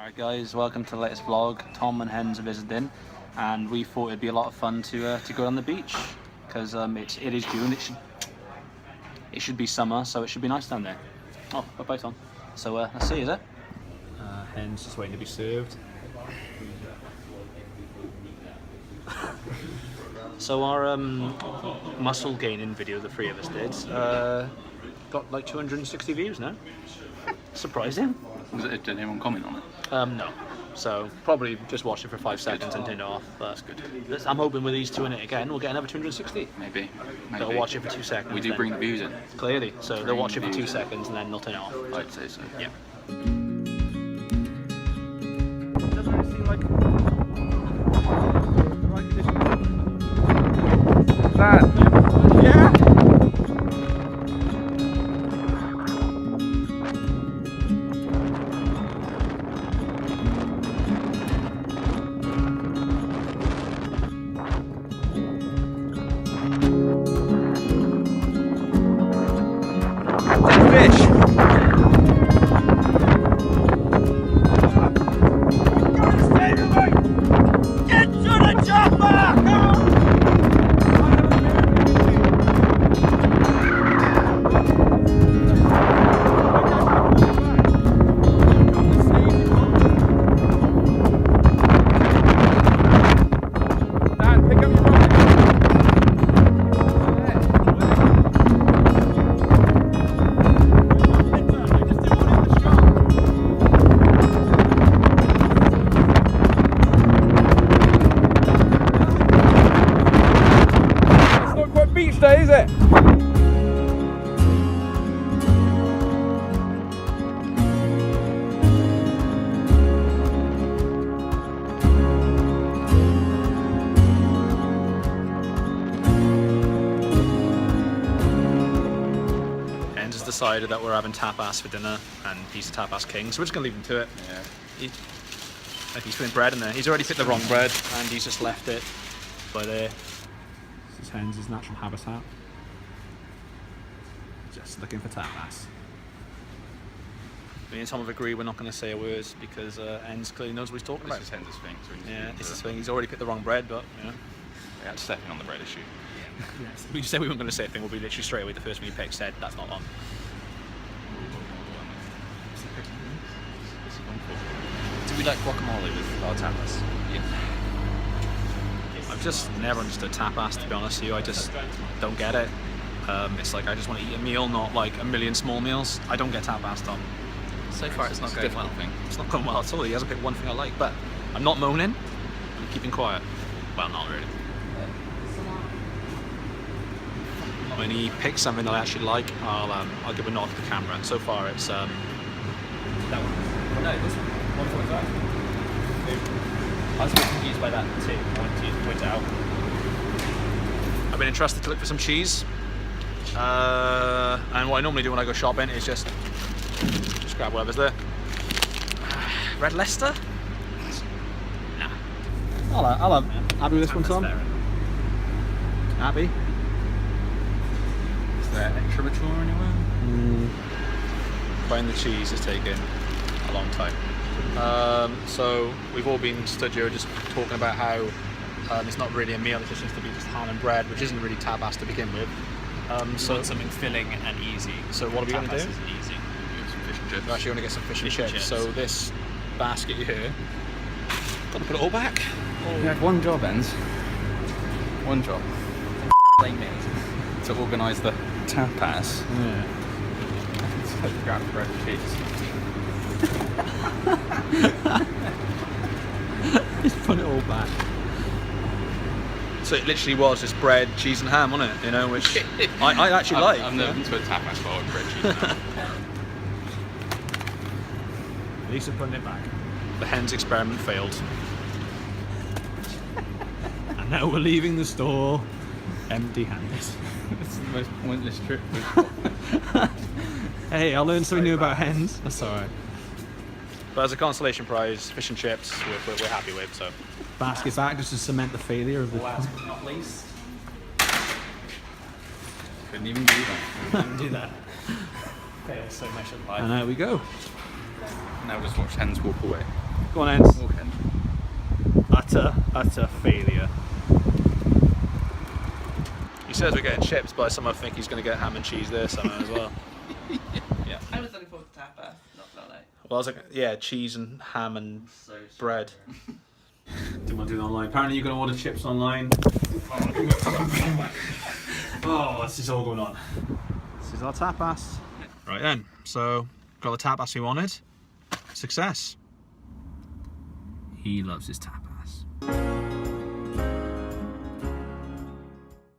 Alright guys, welcome to the latest vlog. Tom and Hens are visiting and we thought it'd be a lot of fun to go on the beach because it is June, it should be summer, so it should be nice down there. Oh, bye Tom. So let's see, is it? Hens just waiting to be served. So our muscle gaining video the three of us did got like 260 views now. Surprising. Did anyone comment on it? No. So probably just watch it for 5 seconds and turn it off. But That's good. I'm hoping with these two in it again, we'll get another 260. Maybe. They'll watch it for 2 seconds. We do bring the views in. Clearly. So they'll watch it for 2 seconds and then they'll turn it off. I'd say so. Yeah. Doesn't really seem like the right condition. That. Yeah. Fish. Get to the chopper! Dan, pick up your boat. Beach day, is it? Hens has decided that we're having tapas for dinner and he's the tapas king, so we're just going to leave him to it. Yeah. He's putting bread in there. He's already picked the wrong bread and he's just left it by there. This is Hens' natural habitat. Just looking for tapas. Me and Tom have agreed we're not going to say a word because Hens clearly knows what he's talking about. This is Hens' thing. So Yeah, it's this thing. He's already picked the wrong bread, but you know. Yeah, it's stepping on the bread issue. Yes. We just said we weren't going to say a thing. We'll be literally straight away. The first one you picked said that's not on. Do we like guacamole with our tapas? Yeah. I've just never understood tapas, to be honest with you. I just don't get it. It's like I just want to eat a meal, not like a million small meals. I don't get tapas, Tom. So far it's not going well. It's not going well at all. He hasn't picked one thing I like, but I'm not moaning. I'm keeping quiet. Well, not really. When he picks something that I actually like, I'll give a nod to the camera. And so far, it's that one. Well, no, this one. 1.5. I was a bit confused by that too. I wanted to point it out. I've been entrusted to look for some cheese. And what I normally do when I go shopping is just grab whatever's there. Red Leicester? Nah. I'll have happy with this one, Tom? Happy? Is that extra mature anywhere? Buying the cheese is taking a long time. So we've all been stood here just talking about how it's not really a meal, it's just to be just ham and bread, which isn't really tapas to begin with. So want something filling and easy. So what are we going to do? Tapas is easy. Some fish and chips. We're actually going to get some fish and chips. chips. So this basket here, got to put it all back. We have one job, Hens. One job. To organise the tapas. Yeah. So grab bread and cheese. Just put it all back. So it literally was just bread, cheese and ham, wasn't it? You know, which I actually like. I've never been to a tapas bar with bread, cheese and ham. At least we're putting it back. The Hens experiment failed. And now we're leaving the store empty-handed. This is the most pointless trip. Hey, I learned something new about hens. That's alright. But as a consolation prize, fish and chips, we're happy with, so. Basket's back just to cement the failure of the... Last but not least. Couldn't even do that. Couldn't do that. Failed so much in life. And there we go. Now just watch hens walk away. Go on, Hens. Okay. Utter failure. He says we're getting chips, but somehow think he's going to get ham and cheese there somehow as well. Yeah. I was looking forward to tapas, not gonna lie. Well, I was like, yeah, cheese and ham and So bread. Didn't want to do it online. Apparently, you're going to order chips online. Oh, this is all going on. This is our tapas. Right then, so got the tapas we wanted. Success. He loves his tapas.